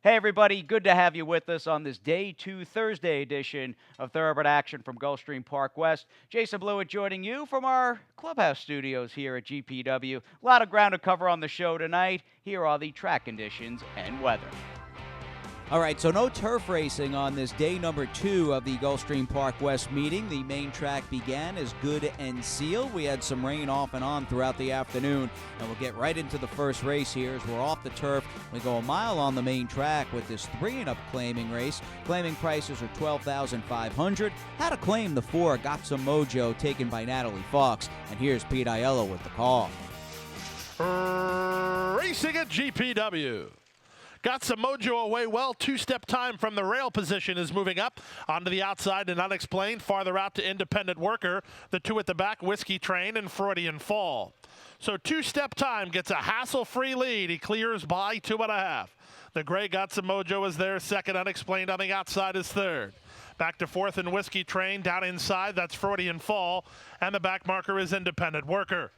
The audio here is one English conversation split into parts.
Hey, everybody. Good to have you with us on this Day 2 Thursday edition of Thoroughbred Action from Gulfstream Park West. Jason Blewett joining you from our clubhouse studios here at GPW. A lot of ground to cover on the show tonight. Here are the track conditions and weather. All right, so no turf racing on this day number 2 of the Gulfstream Park West meeting. The main track began as good and sealed. We had some rain off and on throughout the afternoon, and we'll get right into the first race here as we're off the turf. We go a mile on the main track with this 3-and-up claiming race. Claiming prices are $12,500. How to claim the 4 Got Some Mojo taken by Natalie Fox, and here's Pete Aiello with the call. Racing at GPW. Got Some Mojo away well. Two-step time from the rail position is moving up onto the outside and Unexplained. Farther out to Independent Worker. The 2 at the back, Whiskey Train and Freudian Fall. So two-step time gets a hassle-free lead. He clears by 2.5. The gray Got Some Mojo is there. Second, Unexplained on the outside is third. Back to fourth and Whiskey Train. Down inside, that's Freudian Fall. And the back marker is Independent Worker.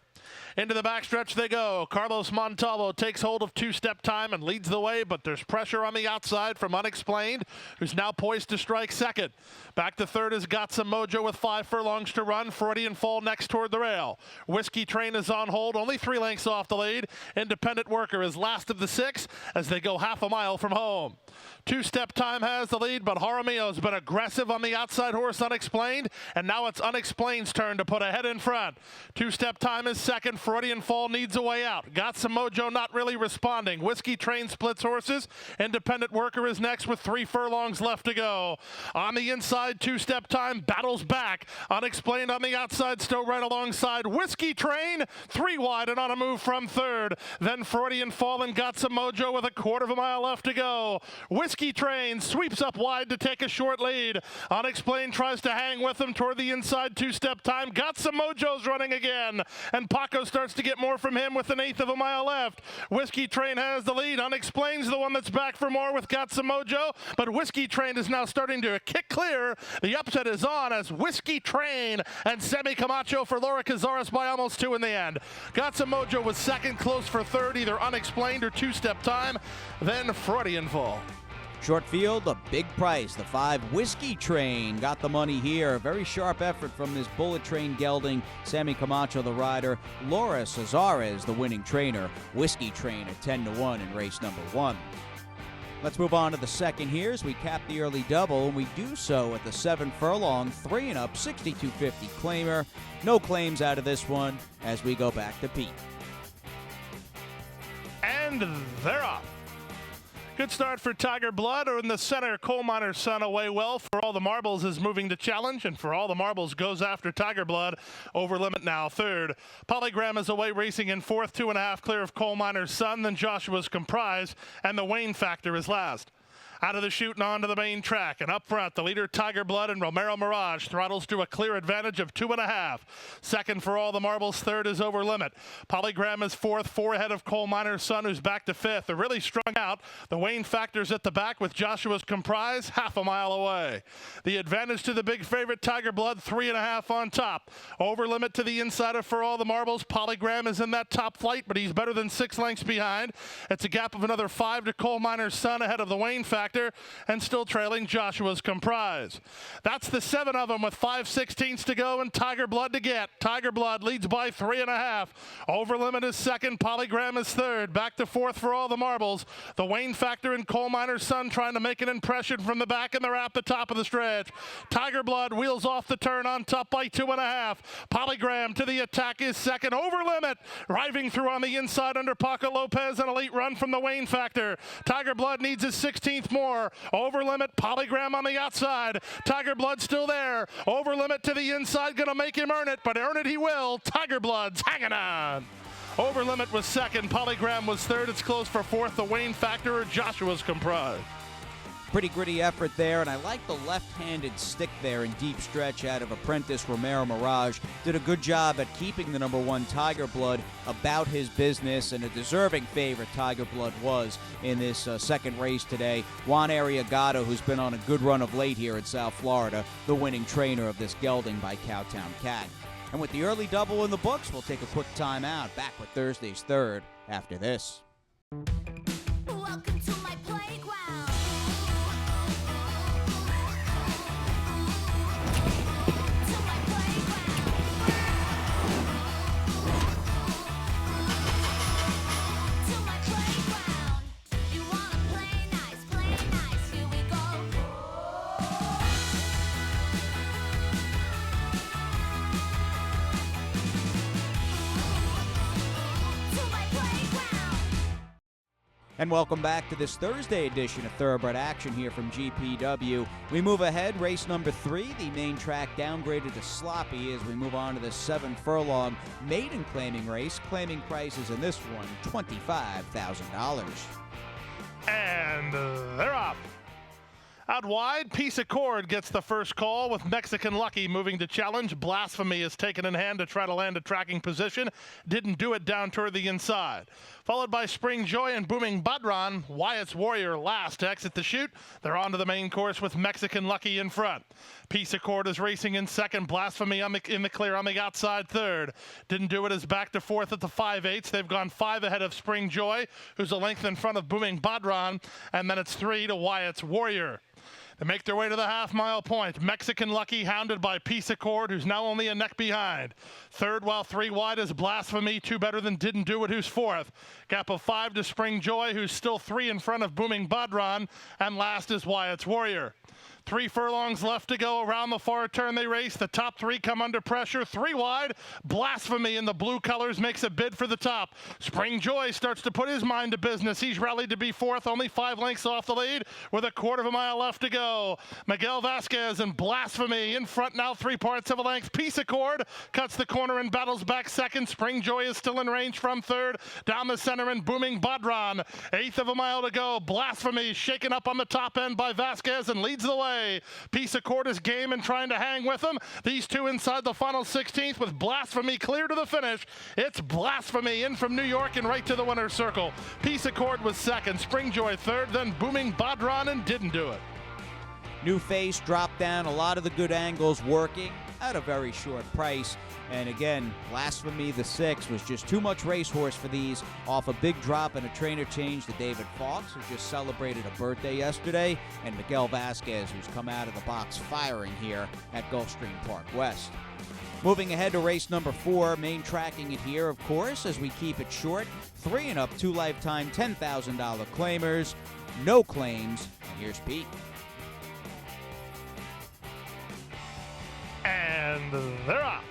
Into the backstretch they go. Carlos Montalvo takes hold of two-step time and leads the way, but there's pressure on the outside from Unexplained, who's now poised to strike second. Back to third is Got Some Mojo with 5 furlongs to run. Freudian Fall next toward the rail. Whiskey Train is on hold, only 3 lengths off the lead. Independent Worker is last of the 6 as they go half a mile from home. Two-step time has the lead, but Jaramillo's been aggressive on the outside horse Unexplained, and now it's Unexplained's turn to put ahead in front. Two-step time is second. Freudian Fall needs a way out. Got Some Mojo not really responding. Whiskey Train splits horses. Independent Worker is next with 3 furlongs left to go. On the inside, two-step time battles back. Unexplained on the outside, still right alongside Whiskey Train. 3 wide and on a move from third. Then Freudian Fall and Got Some Mojo with a 1/4 mile left to go. Whiskey Train sweeps up wide to take a short lead. Unexplained tries to hang with him toward the inside two-step time. Got Some Mojo's running again. And Paco starts to get more from him with an 1/8 mile left. Whiskey Train has the lead. Unexplained's the one that's back for more with Got Some Mojo. But Whiskey Train is now starting to kick clear. The upset is on as Whiskey Train and Semi Camacho for Laura Cazares by almost 2 in the end. Got Some Mojo was second, close for third, either Unexplained or two-step time. Then Freudian Fall. Short field, a big price. The 5 Whiskey Train got the money here. Very sharp effort from this Bullet Train gelding. Sammy Camacho, the rider. Laura Cazares, the winning trainer. Whiskey Train at 10-1 in race number 1. Let's move on to the second here as we cap the early double, and we do so at the 7 furlong, 3-and-up, 62.50 claimer. No claims out of this one as we go back to Pete. And they're off. Good start for Tiger Blood. In the center, Coal Miner's Son away well. For All the Marbles is moving to challenge, and For All the Marbles goes after Tiger Blood. Over limit now, third. Polygram is away racing in fourth, 2.5 clear of Coal Miner's Son. Then Joshua's Comprise, and the Wayne Factor is last. Out of the chute and onto the main track. And up front, the leader Tiger Blood and Romero Mirage throttles to a clear advantage of 2.5. Second, For All the Marbles. Third is Over Limit. Polygram is fourth, 4 ahead of Coal Miner's Son, who's back to fifth. They're really strung out. The Wayne Factor's at the back with Joshua's Comprise half a mile away. The advantage to the big favorite Tiger Blood, 3.5 on top. Over Limit to the inside of For All the Marbles. Polygram is in that top flight, but he's better than 6 lengths behind. It's a gap of another 5 to Coal Miner's Son ahead of the Wayne Factor, and still trailing Joshua's Comprise. That's the 7 of them with 5/16 to go and Tiger Blood to get. Tiger Blood leads by 3.5. Over Limit is second. Polygram is third. Back to fourth For All the Marbles. The Wayne Factor and Coal Miner's Son trying to make an impression from the back, and they're at the top of the stretch. Tiger Blood wheels off the turn on top by 2.5. Polygram to the attack is second. Over Limit driving through on the inside under Paco Lopez, an elite run from the Wayne Factor. Tiger Blood needs his 16th more. Over Limit, Polygram on the outside. Tiger Blood still there. Over Limit to the inside, gonna make him earn it, but earn it he will. Tiger Blood's hanging on. Over Limit was second. Polygram was third. It's close for fourth. The Wayne Factor or Joshua's Comprise. Pretty gritty effort there, and I like the left-handed stick there in deep stretch out of apprentice Romero Mirage. Did a good job at keeping the number 1 Tiger Blood about his business, and a deserving favorite Tiger Blood was in this second race today. Juan Arriagado, who's been on a good run of late here in South Florida, the winning trainer of this gelding by Cowtown Cat. And with the early double in the books, we'll take a quick timeout. Back with Thursday's third after this. Welcome to my playground. And welcome back to this Thursday edition of Thoroughbred Action here from GPW. We move ahead, race number 3, the main track downgraded to sloppy as we move on to the 7-furlong maiden claiming race. Claiming prices in this one, $25,000. And they're off. Out wide, Peace Accord gets the first call with Mexican Lucky moving to challenge. Blasphemy is taken in hand to try to land a tracking position. Didn't do it down toward the inside. Followed by Spring Joy and Booming Badran. Wyatt's Warrior last to exit the chute. They're on to the main course with Mexican Lucky in front. Peace Accord is racing in second. Blasphemy in the clear on the outside third. Didn't do it is back to fourth at the 5/8. They've gone 5 ahead of Spring Joy, who's a length in front of Booming Badran. And then it's 3 to Wyatt's Warrior. They make their way to the half-mile point. Mexican Lucky hounded by Peace Accord, who's now only a neck behind. Third, while 3 wide, is Blasphemy, 2 better than Didn't Do It, who's fourth. Gap of 5 to Spring Joy, who's still 3 in front of Booming Badran. And last is Wyatt's Warrior. 3 furlongs left to go. Around the far turn they race. The top 3 come under pressure. 3 wide. Blasphemy in the blue colors makes a bid for the top. Spring Joy starts to put his mind to business. He's rallied to be fourth, only 5 lengths off the lead with a quarter of a mile left to go. Miguel Vasquez and Blasphemy in front now, 3/4 of a length. Peace Accord cuts the corner and battles back second. Spring Joy is still in range from third. Down the center and Booming Badran. 1/8 of a mile to go. Blasphemy shaken up on the top end by Vasquez and leads the way. Peace Accord is game and trying to hang with them. These two inside the final 16th with Blasphemy clear to the finish. It's Blasphemy in from New York and right to the winner's circle. Peace Accord was second, Spring Joy third, then Booming Badran and Didn't Do It. New face, drop down, a lot of the good angles working at a very short price. And again, Blasphemy the 6 was just too much racehorse for these, off a big drop and a trainer change to David Fox, who just celebrated a birthday yesterday, and Miguel Vasquez, who's come out of the box firing here at Gulfstream Park West. Moving ahead to race number 4, main tracking it here, of course, as we keep it short. 3 and up, 2 lifetime $10,000 claimers, no claims, and here's Pete. And they're off.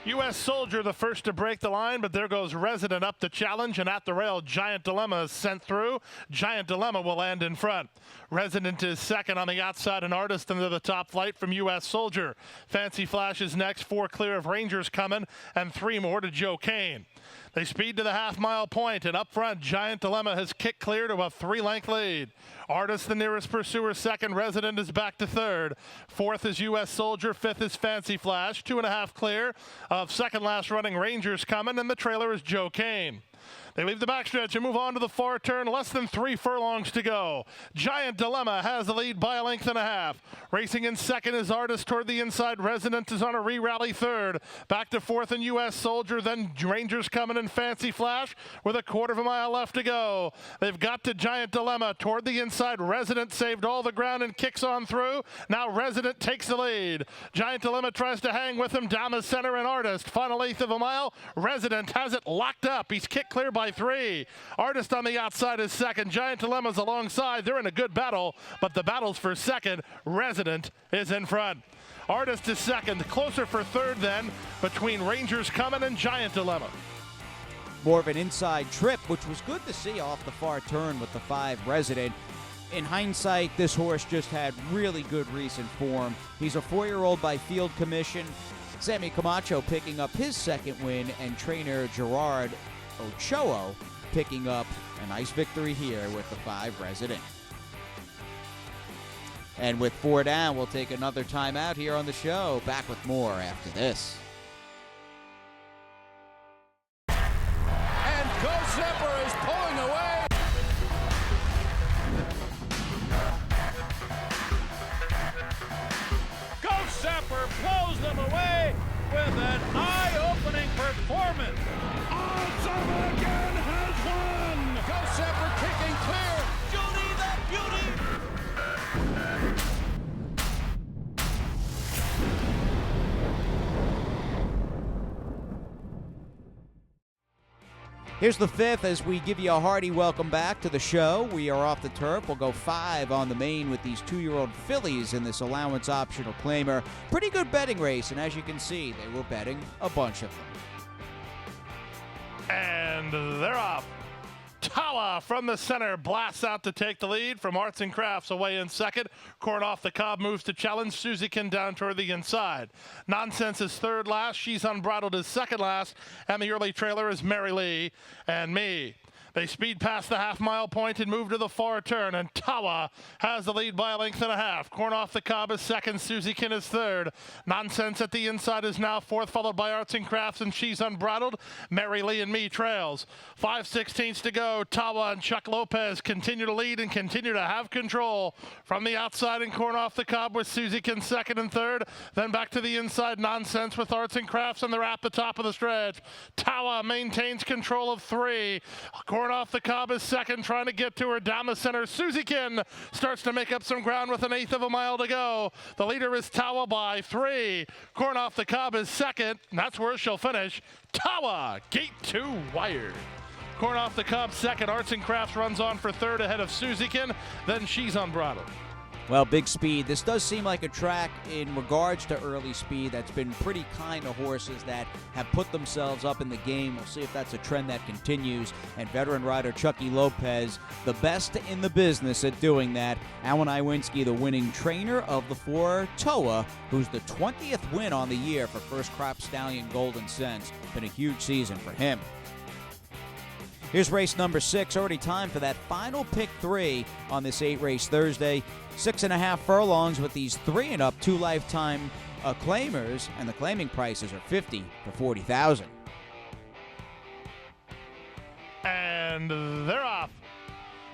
U.S. Soldier the first to break the line, but there goes Resident up the challenge, and at the rail, Giant Dilemma is sent through. Giant Dilemma will land in front. Resident is second on the outside, and Artist into the top flight from U.S. Soldier. Fancy Flash is next, 4 clear of Rangers coming, and 3 more to Joe Kane. They speed to the half-mile point, and up front, Giant Dilemma has kicked clear to a 3-length lead. Artist, the nearest pursuer, second. Resident is back to third. Fourth is U.S. Soldier. Fifth is Fancy Flash. 2.5 clear of second last running Rangers coming, and the trailer is Joe Kane. They leave the backstretch and move on to the far turn. Less than 3 furlongs to go. Giant Dilemma has the lead by 1.5 lengths. Racing in second is Artist toward the inside. Resident is on a re-rally third. Back to fourth and U.S. Soldier. Then Rangers coming in Fancy Flash with a quarter of a mile left to go. They've got to Giant Dilemma toward the inside. Resident saved all the ground and kicks on through. Now Resident takes the lead. Giant Dilemma tries to hang with him down the center and Artist. Final 1/8 of a mile. Resident has it locked up. He's kicked clear by 3. Artist on the outside is second. Giant Dilemma's alongside. They're in a good battle, but the battle's for second. Resident is in front. Artist is second. Closer for third then between Rangers coming and Giant Dilemma. More of an inside trip, which was good to see off the far turn with the 5 Resident. In hindsight, this horse just had really good recent form. He's a 4-year-old by field commission. Sammy Camacho picking up his second win, and trainer Gerard Ochoa picking up a nice victory here with the 5 Resident. And with 4 down, we'll take another timeout here on the show. Back with more after this. And Go Zepper is pulling away. Go Zepper blows them away with an eye-opening performance. Again has won. Go Zepper kicking clear. Judy the Beauty. Here's the 5th as we give you a hearty welcome back to the show. We are off the turf. We'll go 5 on the main with these 2-year-old fillies in this allowance optional claimer. Pretty good betting race, and as you can see, they were betting a bunch of them. And they're off. Tawa from the center blasts out to take the lead from Arts and Crafts away in second. Corn Off the Cob moves to challenge Suzuki down toward the inside. Nonsense is third last. She's Unbridled is second last. And the early trailer is Mary Lee and me. They speed past the half-mile point and move to the far turn, and Tawa has the lead by a length and a half. Corn Off the Cob is second, Suzuki is third. Nonsense at the inside is now fourth, followed by Arts and Crafts and She's Unbridled. Mary Lee and me trails. 5/16 to go. Tawa and Chuck Lopez continue to lead and continue to have control. From the outside and Corn Off the Cob with Suzuki in second and third. Then back to the inside, Nonsense with Arts and Crafts, and they're at the top of the stretch. Tawa maintains control of three. Corn Off the Cob is second, trying to get to her down the center. Suzuki starts to make up some ground with 1/8 of a mile to go. The leader is Tawa by 3. Corn Off the Cob is second, and that's where she'll finish. Tawa, gate 2 wired. Corn Off the Cob second. Arts and Crafts runs on for third ahead of Suzuki. Then She's Unbridled. Well, big speed. This does seem like a track in regards to early speed that's been pretty kind to horses that have put themselves up in the game. We'll see if that's a trend that continues. And veteran rider Chucky Lopez, the best in the business at doing that. Alan Iwinski, the winning trainer of the 4 Toa, who's the 20th win on the year for First Crop Stallion Golden Sense. Been a huge season for him. Here's race number 6. Already time for that final pick 3 on this 8-race Thursday. 6.5 furlongs with these 3 and up, 2 lifetime claimers, and the claiming prices are $50,000 to $40,000. And they're off.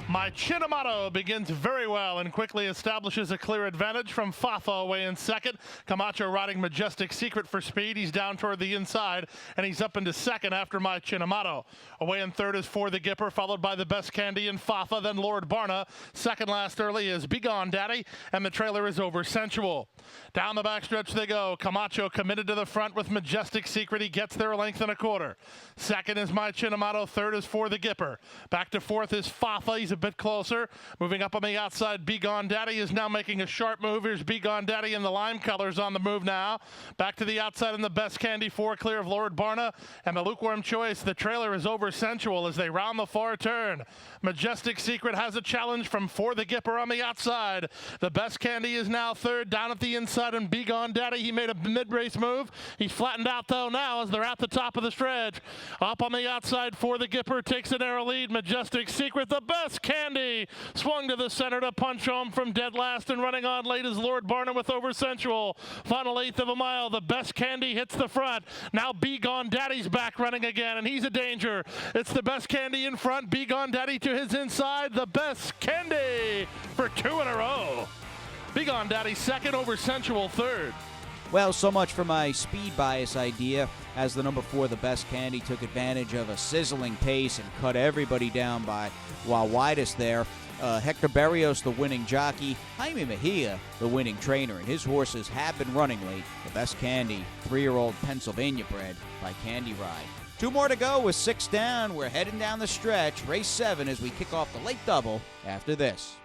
My Chinamato begins very well and quickly establishes a clear advantage from Fafa away in second. Camacho riding Majestic Secret for speed. He's down toward the inside, and he's up into second after My Chinamato. Away in third is For the Gipper, followed by the Best Candy and Fafa, then Lord Barna. Second last early is Be Gone Daddy, and the trailer is Over Sensual. Down the backstretch they go. Camacho committed to the front with Majestic Secret. He gets there a length and a quarter. Second is My Chinamato. Third is For the Gipper. Back to fourth is Fafa. He's a bit closer. Moving up on the outside, Be Gone Daddy is now making a sharp move. Here's Be Gone Daddy in the lime colors on the move now. Back to the outside in the Best Candy, 4 clear of Lord Barna. And the Lukewarm Choice, the trailer is Over Sensual as they round the far turn. Majestic Secret has a challenge from For the Gipper on the outside. The Best Candy is now third down at the inside, and Be Gone Daddy, he made a mid-race move. He's flattened out though now as they're at the top of the stretch. Up on the outside, For the Gipper takes a narrow lead. Majestic Secret, the Best Candy, swung to the center to punch home from dead last, and running on late is Lord Barnum with Over Sensual. Final 1/8 of a mile, the Best Candy hits the front. Now Be Gone Daddy's back running again, and he's a danger. It's the Best Candy in front, Be Gone Daddy to his inside, the Best Candy for 2 in a row. Be Gone Daddy second, Over Sensual third. Well, so much for my speed bias idea, as the number 4, the Best Candy, took advantage of a sizzling pace and cut everybody down while widest there. Hector Berrios, the winning jockey. Jaime Mejia, the winning trainer. And his horses have been running late. The Best Candy, 3-year-old Pennsylvania bred by Candy Ride. 2 more to go with 6 down. We're heading down the stretch. Race 7 as we kick off the late double after this.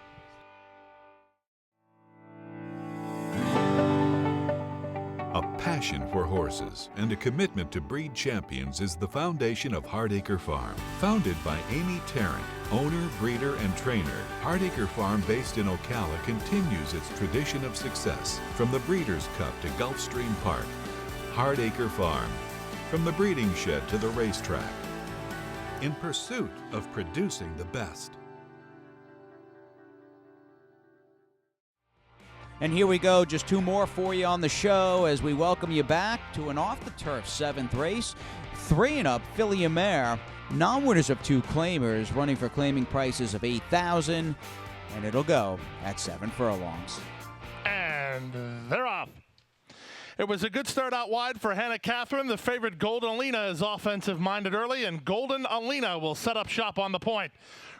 A passion for horses and a commitment to breed champions is the foundation of Hardacre Farm. Founded by Amy Tarrant, owner, breeder, and trainer, Hardacre Farm, based in Ocala, continues its tradition of success from the Breeders' Cup to Gulfstream Park. Hardacre Farm, from the breeding shed to the racetrack, in pursuit of producing the best. And here we go, just 2 more for you on the show as we welcome you back to an off-the-turf 7th race. 3 and up, Philly Mare, non-winners of 2 claimers, running for claiming prices of $8,000, and it'll go at 7 furlongs. And they're off. It was a good start out wide for Hannah Catherine. The favorite Golden Alina is offensive-minded early, and Golden Alina will set up shop on the point.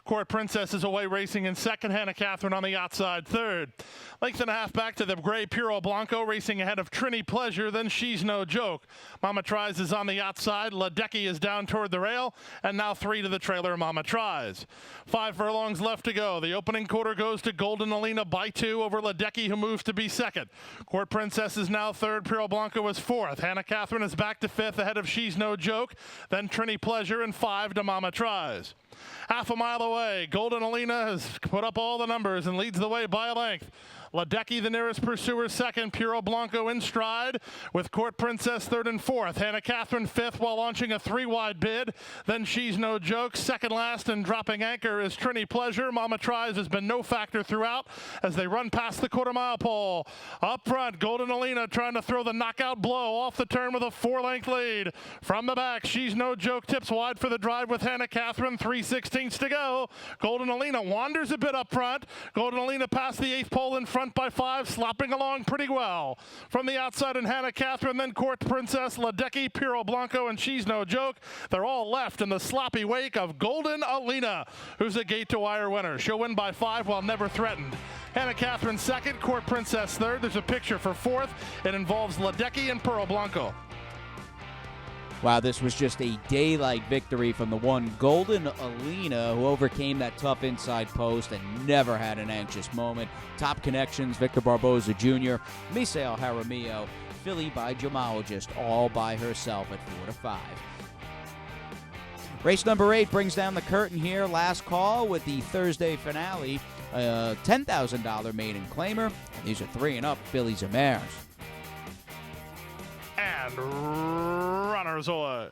Court Princess is away racing in second. Hannah Catherine on the outside third. Length and a half back to the gray Puro Blanco, racing ahead of Trini Pleasure. Then She's No Joke. Mama Tries is on the outside. Ledecky is down toward the rail. And now 3 to the trailer, Mama Tries. 5 furlongs left to go. The opening quarter goes to Golden Alina by 2 over Ledecky, who moves to be second. Court Princess is now third. Puro Blanco is fourth. Hannah Catherine is back to 5th ahead of She's No Joke. Then Trini Pleasure, and 5 to Mama Tries. Half a mile away, Golden Alina has put up all the numbers and leads the way by a length. Ledecky, the nearest pursuer, second. Puro Blanco in stride with Court Princess third and fourth. Hannah Catherine fifth while launching a 3-wide bid. Then She's No Joke. Second last and dropping anchor is Trini Pleasure. Mama Tries has been no factor throughout as they run past the quarter-mile pole. Up front, Golden Alina trying to throw the knockout blow off the turn with a 4-length lead. From the back, She's No Joke tips wide for the drive with Hannah Catherine. 3/16 to go. Golden Alina wanders a bit up front. Golden Alina past the 8th pole in front by 5, slopping along pretty well. From the outside, and Hannah Catherine, then Court Princess, Ledecky, Puro Blanco, and She's No Joke. They're all left in the sloppy wake of Golden Alina, who's a gate-to-wire winner. She'll win by 5 while never threatened. Hannah Catherine second, Court Princess third. There's a picture for fourth. It involves Ledecky and Puro Blanco. Wow, this was just a daylight victory from the one Golden Alina, who overcame that tough inside post and never had an anxious moment. Top connections, Victor Barboza Jr., Misael Jaramillo, Philly by Gemologist, all by herself at 4-5. Race number 8 brings down the curtain here. Last call with the Thursday finale. $10,000 maiden claimer. These are 3 and up, fillies and mares. And runners away.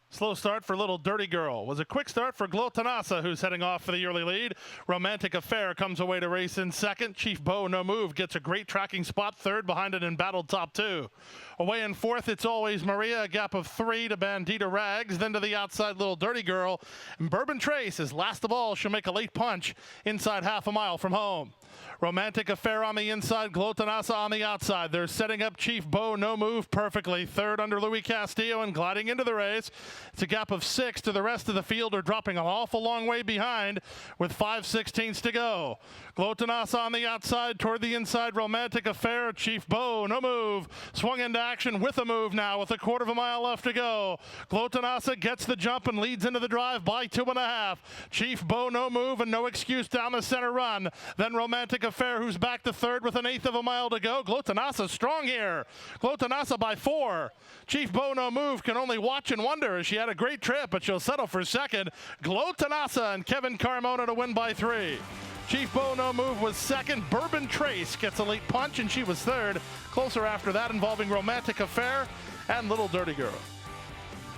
Slow start for Little Dirty Girl. Was a quick start for Glotanasa, who's heading off for the early lead. Romantic Affair comes away to race in second. Chief Beau No Move gets a great tracking spot third behind an embattled top 2. Away in fourth, It's Always Maria, a gap of 3 to Bandita Rags, then to the outside Little Dirty Girl. And Bourbon Trace is last of all. She'll make a late punch inside half a mile from home. Romantic Affair on the inside, Glotanasa on the outside. They're setting up Chief Beau No Move perfectly. Third under Louis Castillo and gliding into the race. It's a gap of 6 to the rest of the field, are dropping an awful long way behind with 5/16 to go. Glotanasa on the outside, toward the inside, Romantic Affair. Chief Beau No Move swung into action with a move now with a 1/4 mile left to go. Glotanasa gets the jump and leads into the drive by 2.5. Chief Beau No Move and No Excuse down the center run. Then Romantic Affair, who's back to third with an 1/8 mile to go. Glotanasa strong here. Glotanasa by 4. Chief Beau No Move can only watch and wonder as she had a great trip, but she'll settle for second. Glotanasa and Kevin Carmona to win by 3. Chief Beau No Move was second. Bourbon Trace gets a late punch, and she was third. Closer after that, involving Romantic Affair and Little Dirty Girl.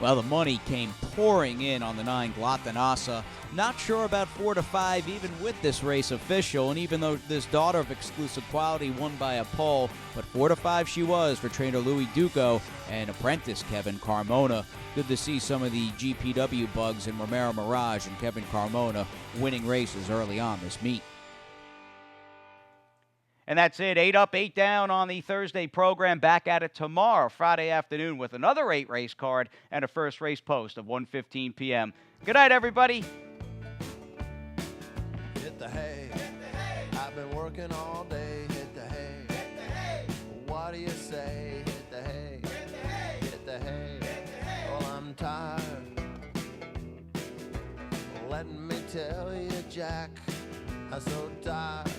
Well, the money came pouring in on the 9 Glotanasa. Not sure about 4-5 even with this race official, and even though this daughter of exclusive quality won by a pole, but 4-5 she was for trainer Louis Duco and apprentice Kevin Carmona. Good to see some of the GPW bugs in Romero Mirage and Kevin Carmona winning races early on this meet. And that's it. 8 up, 8 down on the Thursday program. Back at it tomorrow, Friday afternoon, with another 8 race card and a first race post of 1:15 p.m. Good night, everybody. Hit the hay. I've been working all day. Hit the hay. What do you say? Hit the hay. Hit the hay. Well, I'm tired. Let me tell you, Jack, I'm so tired.